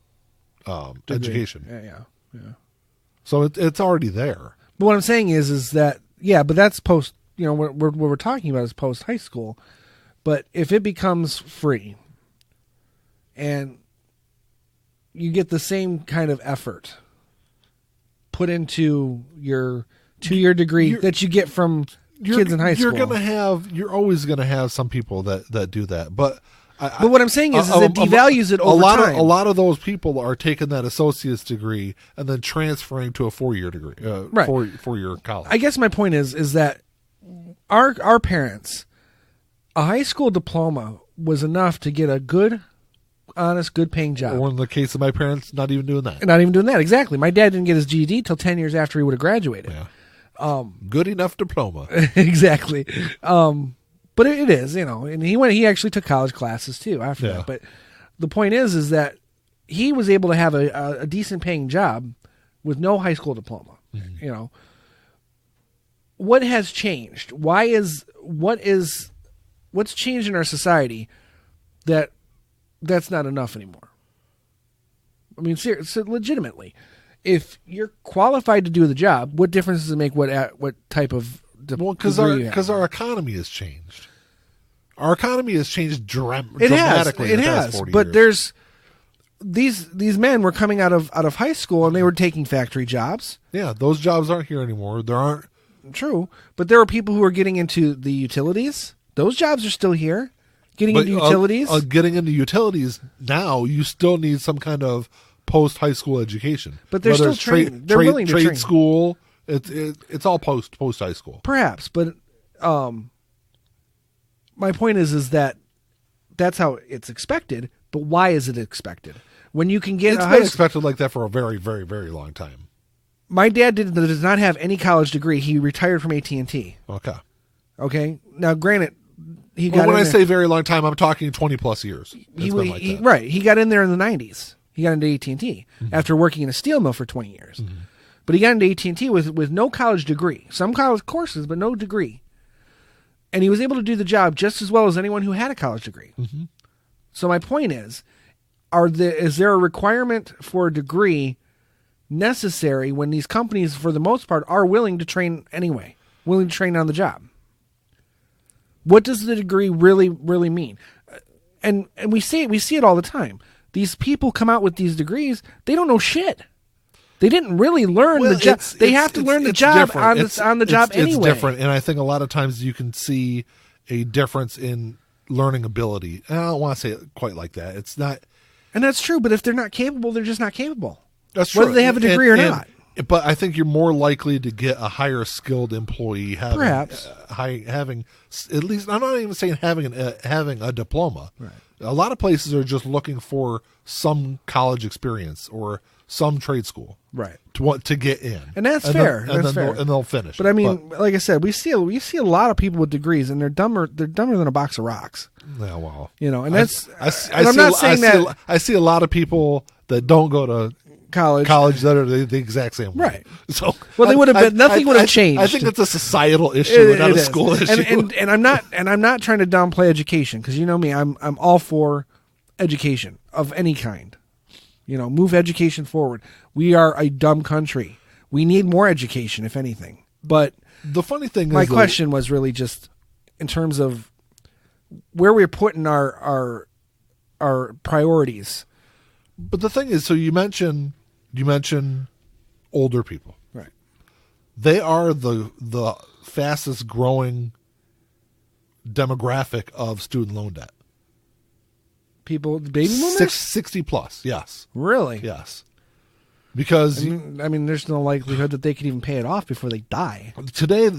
education. Yeah. So it's already there. But what I'm saying is that, but that's post, what we're talking about is post-high school. But if it becomes free and you get the same kind of effort put into your 2-year degree that you get from kids in high school, you're always going to have some people that do that. But what I'm saying is it devalues it over time. A lot of those people are taking that associate's degree and then transferring to a 4-year degree, right. 4-year college. I guess my point is that our parents, a high school diploma was enough to get a good, honest, good-paying job. Or in the case of my parents, not even doing that. Not even doing that, exactly. My dad didn't get his GED till 10 years after he would have graduated. Yeah. Good enough diploma. Exactly. But it is, and he actually took college classes too after that. But the point is that he was able to have a decent paying job with no high school diploma. Mm-hmm. What has changed? What's changed in our society that's not enough anymore? I mean, seriously, legitimately, if you're qualified to do the job, what difference does it make what type of because our economy has changed. Our economy has changed dramatically. It has. But there's these men were coming out of high school and they were taking factory jobs. Yeah, those jobs aren't here anymore. There aren't. True, but there were people who were getting into the utilities. Those jobs are still here. Getting into utilities now, you still need some kind of post high school education. But they're still training. They're willing to train. Trade school. It's all post high school. Perhaps, but my point is that that's how it's expected. But why is it expected when you can get? It's been expected like that for a very, very, very long time. My dad does not have any college degree. He retired from AT&T. Okay. Now, granted, he got. When I say very long time, I'm talking 20+ years. Right. He got in there in the 90s. He got into AT&T after working in a steel mill for 20 years. Mm-hmm. But he got into AT&T with no college degree. Some college courses, but no degree. And he was able to do the job just as well as anyone who had a college degree. Mm-hmm. So my point is there a requirement for a degree necessary when these companies, for the most part, are willing to train anyway, willing to train on the job? What does the degree really, really mean? And we see it all the time. These people come out with these degrees, they don't know shit. They didn't really learn the job. They have to learn the job on the job anyway. It's different, and I think a lot of times you can see a difference in learning ability. And I don't want to say it quite like that. It's not, and that's true. But if they're not capable, they're just not capable. That's true. Whether they have a degree or not. But I think you're more likely to get a higher skilled employee perhaps having at least. I'm not even saying having a diploma. Right. A lot of places are just looking for some college experience or some trade school, right, to get in, and that's fair. And they'll finish. But I mean, like I said, we see a lot of people with degrees, and they're dumber than a box of rocks. Yeah, well, and that's. I'm not saying that. I see a lot of people that don't go to college that are the exact same way. Right. So they would have been. Nothing would have changed. I think it's a societal issue, not a school issue. And I'm not trying to downplay education, because you know me, I'm all for education of any kind. Move education forward. We are a dumb country. We need more education, if anything. But the funny thing my is, question was really just in terms of where we're putting our priorities. But the thing is, so you mentioned older people, right? They are the fastest growing demographic of student loan debt. People, baby boomers? 60 plus, yes. Really? Yes. Because I mean, there's no likelihood that they could even pay it off before they die. Today,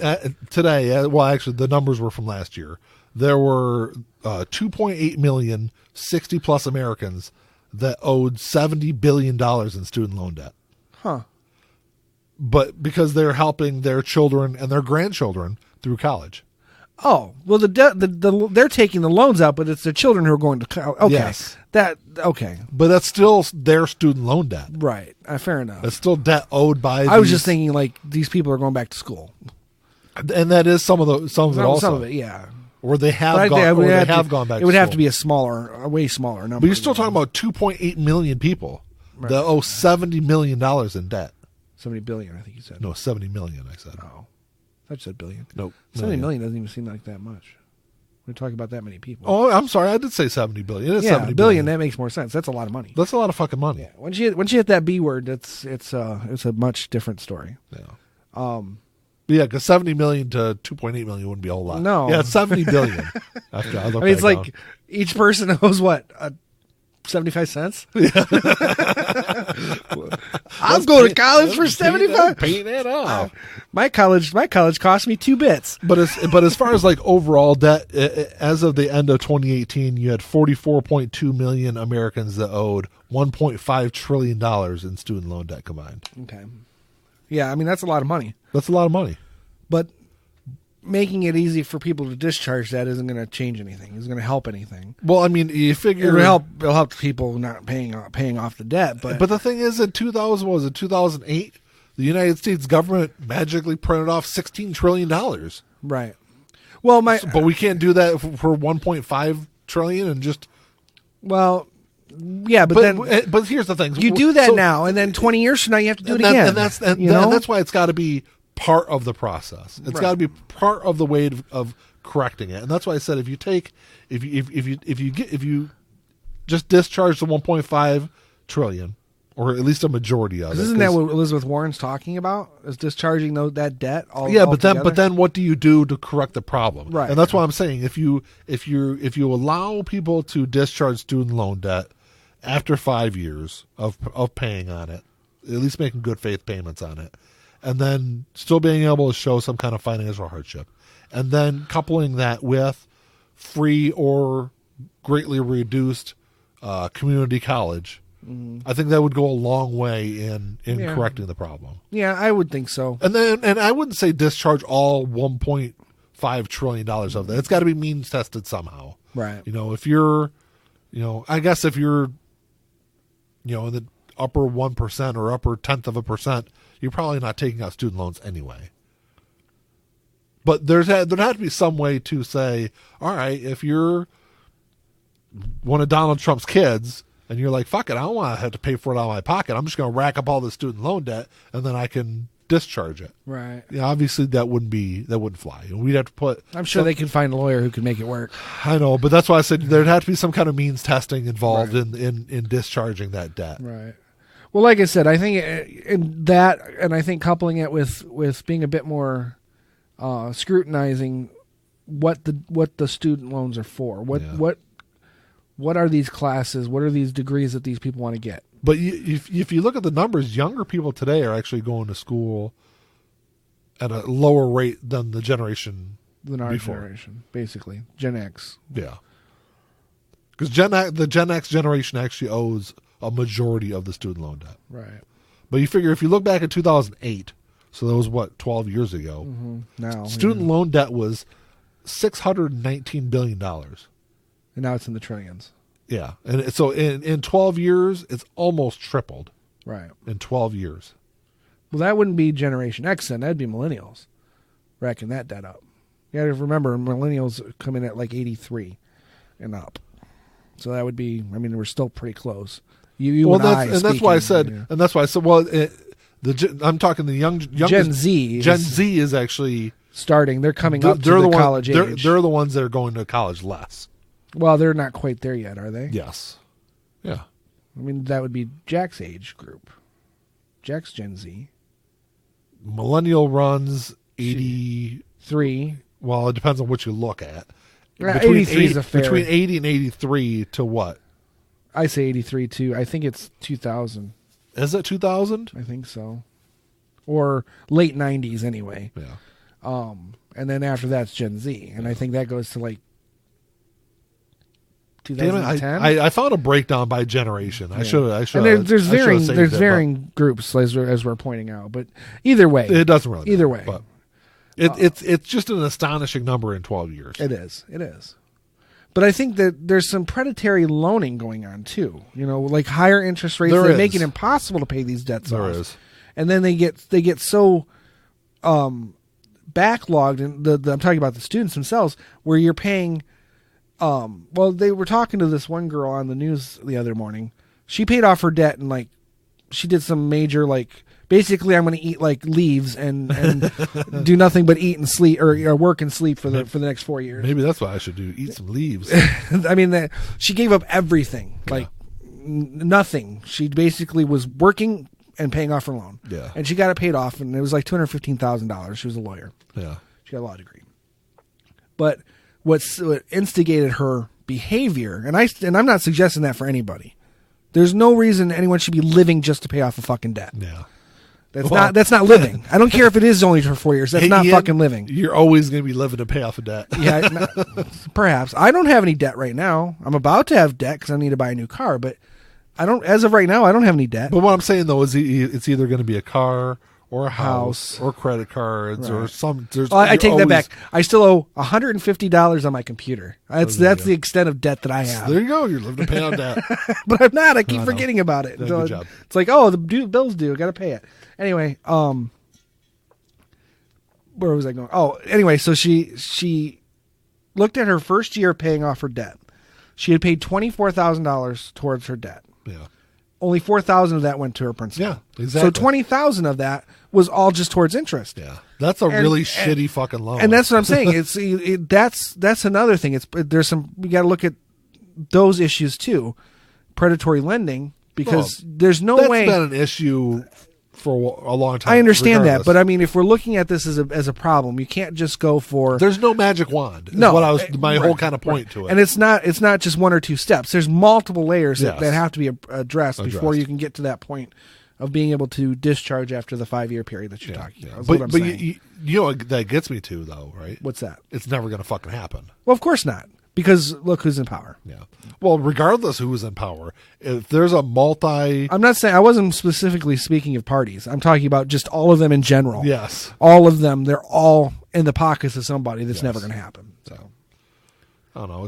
well, actually, the numbers were from last year. there were 2.8 million 60-plus Americans that owed $70 billion in student loan debt. Huh. But because they're helping their children and their grandchildren through college. Oh, well, they're taking the loans out, but it's the children who are going to college. Okay. Yes. Okay. But that's still their student loan debt. Right. Fair enough. It's still debt owed by I was just thinking, like, these people are going back to school. And that is some of it also. Some of it, yeah. Or they have gone back. It would have to be a way smaller number. But you're still talking about 2.8 million people that owe $70 million in debt. 70 billion, I think you said. No, 70 million, I said. Oh. I thought you said billion. Nope. 70 million doesn't even seem like that much. We're talking about that many people. Oh, I'm sorry. I did say 70 billion. It's 70 billion. That makes more sense. That's a lot of money. That's a lot of fucking money. Yeah. Once you hit that B word, it's a much different story. Yeah. Yeah, because 70 million to 2.8 million wouldn't be a whole lot. No. Yeah, it's 70 billion. I mean, it's like each person owes what? 75 cents? Yeah. I'm going to college for 75. Paying that off. My college cost me 2 bits. But as far as like overall debt, as of the end of 2018, you had 44.2 million Americans that owed $1.5 trillion in student loan debt combined. Okay. Yeah, I mean, that's a lot of money. That's a lot of money. But making it easy for people to discharge that isn't going to change anything. Isn't going to help anything. Well, I mean, you figure it'll help people not paying off the debt. But the thing is, in 2008, the United States government magically printed off $16 trillion. Right. Well, but we can't do that for 1.5 trillion and just. Well. Yeah, but here's the thing: you do that now, and then 20 years from now, you have to do it again. And that's why it's got to be part of the process. It's got to be part of the way of correcting it, and that's why I said if you just discharge the 1.5 trillion, or at least a majority of it. Isn't that what Elizabeth Warren's talking about? Is discharging that debt? But then what do you do to correct the problem? Right, and that's what I'm saying. If you allow people to discharge student loan debt after 5 years of paying on it, at least making good faith payments on it, and then still being able to show some kind of financial hardship, and then coupling that with free or greatly reduced community college, I think that would go a long way in correcting the problem. Yeah, I would think so. And I wouldn't say discharge all $1.5 trillion of that. It's got to be means tested somehow. Right. If you're, I guess if you're, in the upper 1% or upper 0.1%, you're probably not taking out student loans anyway. But there had to be some way to say, all right, if you're one of Donald Trump's kids and you're like, fuck it, I don't want to have to pay for it out of my pocket. I'm just going to rack up all the student loan debt and then I can discharge it. Right. Yeah, obviously that wouldn't fly. We'd have to put. I'm sure they could find a lawyer who could make it work. I know, but that's why I said there'd have to be some kind of means testing involved in discharging that debt. Right. Well, like I said, I think and I think coupling it with being a bit more scrutinizing what the student loans are for. What are these classes? What are these degrees that these people want to get? But if you look at the numbers, younger people today are actually going to school at a lower rate than the generation our before. Generation, basically. Gen X. Yeah. Because the Gen X generation actually owes a majority of the student loan debt. Right. But you figure if you look back at 2008, so that was 12 years ago, now student loan debt was $619 billion. And now it's in the trillions. Yeah. And so in 12 years, it's almost tripled. Right. In 12 years. Well, that wouldn't be Generation X then. That'd be millennials racking that debt up. You got to remember, millennials come in at like 83 and up. So that would be, we're still pretty close. That's why I said, well, I'm talking the youngest. Gen Z. Gen Z is actually starting. They're coming up to the college age. They're the ones that are going to college less. Well, they're not quite there yet, are they? Yes. Yeah. That would be Jack's age group. Jack's Gen Z. Millennial runs 83. Well, it depends on what you look at. 83 is a fair. Between 80 and 83 to what? I say 83 too. I think it's 2000. Is it 2000? I think so. Or late 90s anyway. Yeah. And then after that's Gen Z. And I think that goes to like 2010. I found a breakdown by generation. I should. And there's varying groups as we're pointing out, but either way, it doesn't really. Either way, but it's just an astonishing number in 12 years. It is. But I think that there's some predatory loaning going on too. Like higher interest rates that make it impossible to pay these debts off. There is. And then they get so backlogged, and I'm talking about the students themselves, where you're paying. They were talking to this one girl on the news the other morning. She paid off her debt and she did some major basically I'm going to eat like leaves and do nothing but eat and sleep or work and sleep for the next 4 years. Maybe that's what I should do. Eat some leaves. I mean, she gave up everything, nothing. She basically was working and paying off her loan. Yeah. And she got it paid off, and it was like $215,000. She was a lawyer. Yeah. She got a law degree. But what instigated her behavior, and I'm not suggesting that for anybody. There's no reason anyone should be living just to pay off a fucking debt. Yeah. That's not living. I don't care if it is only for 4 years. That's not fucking living. You're always going to be living to pay off a debt. Yeah, perhaps. I don't have any debt right now. I'm about to have debt because I need to buy a new car, but I don't. As of right now, I don't have any debt. But what I'm saying though is it's either going to be a car or a house or credit cards or some. I take that back. I still owe $150 on my computer. That's the extent of debt that I have. So there you go. You're living to pay on debt. But I'm not. I keep forgetting about it. Good job. It's like, oh, the bill's due. I got to pay it. Anyway, where was I going? Oh, anyway, so she looked at her first year paying off her debt. She had paid $24,000 towards her debt. Yeah. Only $4,000 of that went to her principal. Yeah, exactly. So $20,000 of that was all just towards interest. Yeah, that's a really shitty fucking loan. And that's what I'm saying. That's another thing. We got to look at those issues too, predatory lending, because there's no way that's been an issue for a long time. I understand that, but I mean, if we're looking at this as a problem, you can't just go for. There's no magic wand. No, my whole kind of point to it. And it's not just one or two steps. There's multiple layers that have to be addressed before you can get to that point of being able to discharge after the 5-year period that you're talking about. But you know what that gets me to though, right? What's that? It's never going to fucking happen. Well, of course not. Because look who's in power. Yeah. Well, regardless who's in power, if there's a I'm not saying, I wasn't specifically speaking of parties. I'm talking about just all of them in general. Yes. All of them, they're all in the pockets of somebody. That's never going to happen. So I don't know.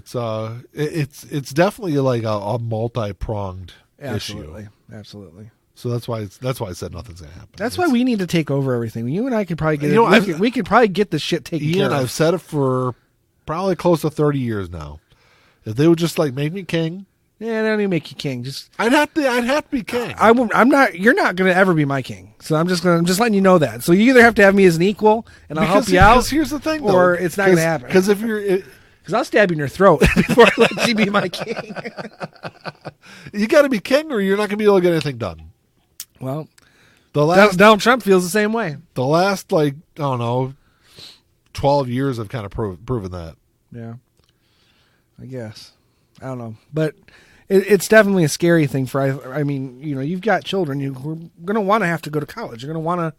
It's definitely like a multi-pronged issue. Absolutely. So that's why I said nothing's gonna happen. That's why we need to take over everything. You and I could probably get we could probably get the shit taken care of. I've said it for probably close to 30 years now. If they would just make me king. Yeah, they don't even make you king. Just I'd have to be king. I'm not. You're not going to ever be my king. So I'm just letting you know that. So you either have to have me as an equal, and I'll help you out. Because here's the thing, though, or it's not going to happen. Because if you're, because I'll stab you in your throat before I let you be my king. You got to be king, or you're not going to be able to get anything done. Well, Donald Trump feels the same way. The last 12 years have kind of proven that. Yeah, I guess. I don't know, but it's definitely a scary thing I mean, you've got children. You're going to want to have to go to college. You're going to want to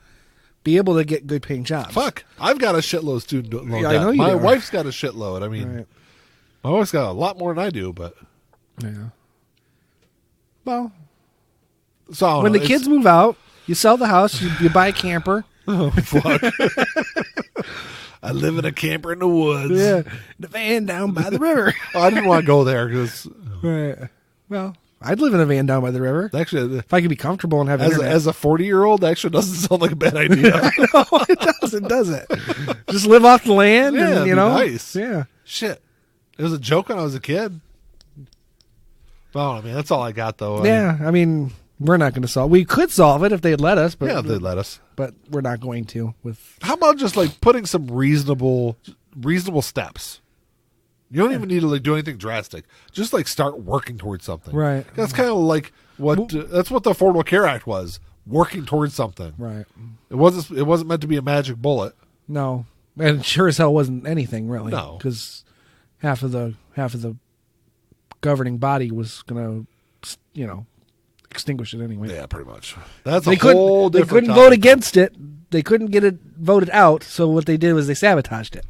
be able to get good paying jobs. Fuck, I've got a shitload of student loan debt. I know my wife's got a shitload. I mean, my wife's got a lot more than I do, but yeah. Well, so when the kids move out, you sell the house, you buy a camper. Oh, fuck. I live in a camper in the woods. Yeah, the van down by the river. I didn't want to go there because. Right. Well, I'd live in a van down by the river. Actually, if I could be comfortable and have as a 40-year-old, actually doesn't sound like a bad idea. No, it doesn't. Does it? Just live off the land, yeah, and nice. Yeah. Shit, it was a joke when I was a kid. Well, I mean, that's all I got though. I mean, we're not going to solve. We could solve it if they'd let us, but if they'd let us. But we're not going to. How about just putting some reasonable steps? You don't even need to do anything drastic. Just start working towards something. Right. That's kind of that's what the Affordable Care Act was. Working towards something. Right. It wasn't meant to be a magic bullet. No, and sure as hell wasn't anything really. No, because half of the governing body was going to, extinguish it anyway. Yeah, pretty much. That's a whole different They couldn't vote against it. They couldn't get it voted out. So what they did was they sabotaged it.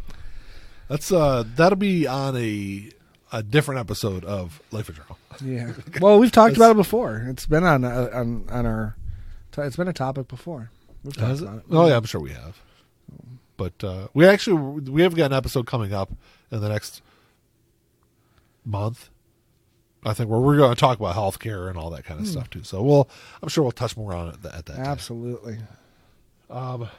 That's that'll be on a a different episode of Life of Journal. Yeah. Well, we've talked about it before. It's been on our. It's been a topic before. We've talked about it. Oh yeah, I'm sure we have. But we have got an episode coming up in the next month. I think we're going to talk about healthcare and all that kind of stuff too. So I'm sure we'll touch more on it at that time. Absolutely. But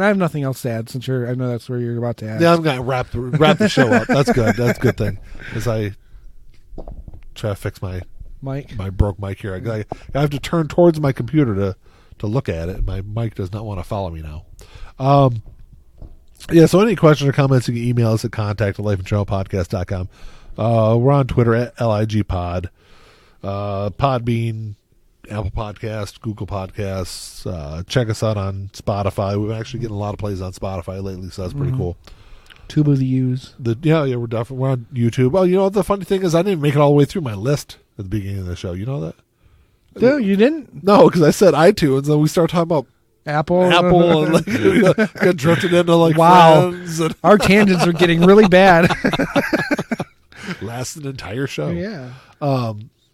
I have nothing else to add since I know that's where you're about to add. Yeah, I'm going to wrap the show up. That's good. That's a good thing. As I try to fix my broke mic here. I have to turn towards my computer to look at it. My mic does not want to follow me now. So any questions or comments, you can email us at contact@lifeandjournalpodcast.com. We're on Twitter at LIGpod. Podbean, Apple Podcasts, Google Podcasts. Check us out on Spotify. We're actually getting a lot of plays on Spotify lately, so that's pretty cool. Tube of the U's. We're on YouTube. Oh, you know what the funny thing is? I didn't make it all the way through my list at the beginning of the show. You know that? No, you didn't? No, because I said iTunes, and we started talking about Apple, and got drifted into Friends. And our tangents are getting really bad. Last an entire show. Yeah.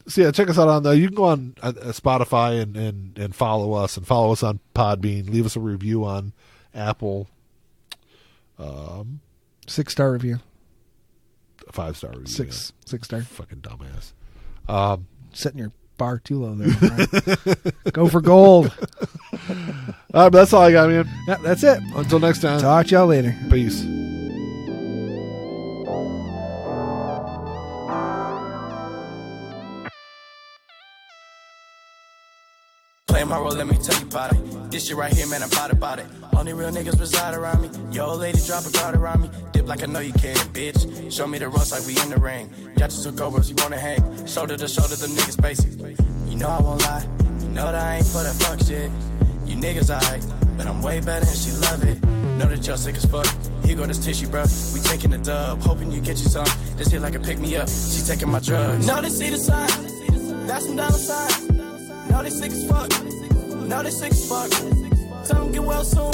Check us out on you can go on Spotify and follow us on Podbean. Leave us a review on Apple. 6-star review. 5-star review. 6 star. Fucking dumbass. Setting your bar too low there. Go for gold. All right, but that's all I got, man. Yeah, that's it. Until next time. Talk to y'all later. Peace. Playing my role, let me tell you about it. This shit right here, man, I'm about it. Only real niggas reside around me. Yo, old lady, drop a guard around me. Dip like I know you can, bitch. Show me the ropes like we in the ring. Got you two cobras, you wanna hang. Shoulder to shoulder, them niggas basic. You know I won't lie. You know that I ain't for that fuck shit. You niggas alright, but I'm way better and she love it. Know that y'all sick as fuck. Here go this tissue, bro. We taking the dub. Hoping you get you some. This hit like a pick me up. She taking my drugs. Know they see the sign. That's some dollar signs. Know they sick as fuck. Know they sick as fuck. Tell them get well soon.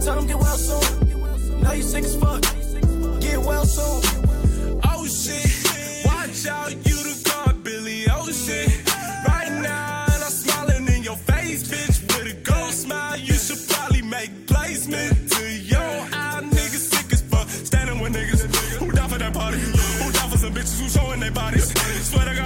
Tell them get well soon. Know you sick as fuck. Get well soon. Oh shit. Watch out, you the god, Billy. Oh shit. Right now, and I'm smiling in your face, bitch. With a gold smile, you should probably make placement to your eye. Niggas sick as fuck. Standing with niggas who down for that party. Who down for some bitches who showing their bodies. Swear to God.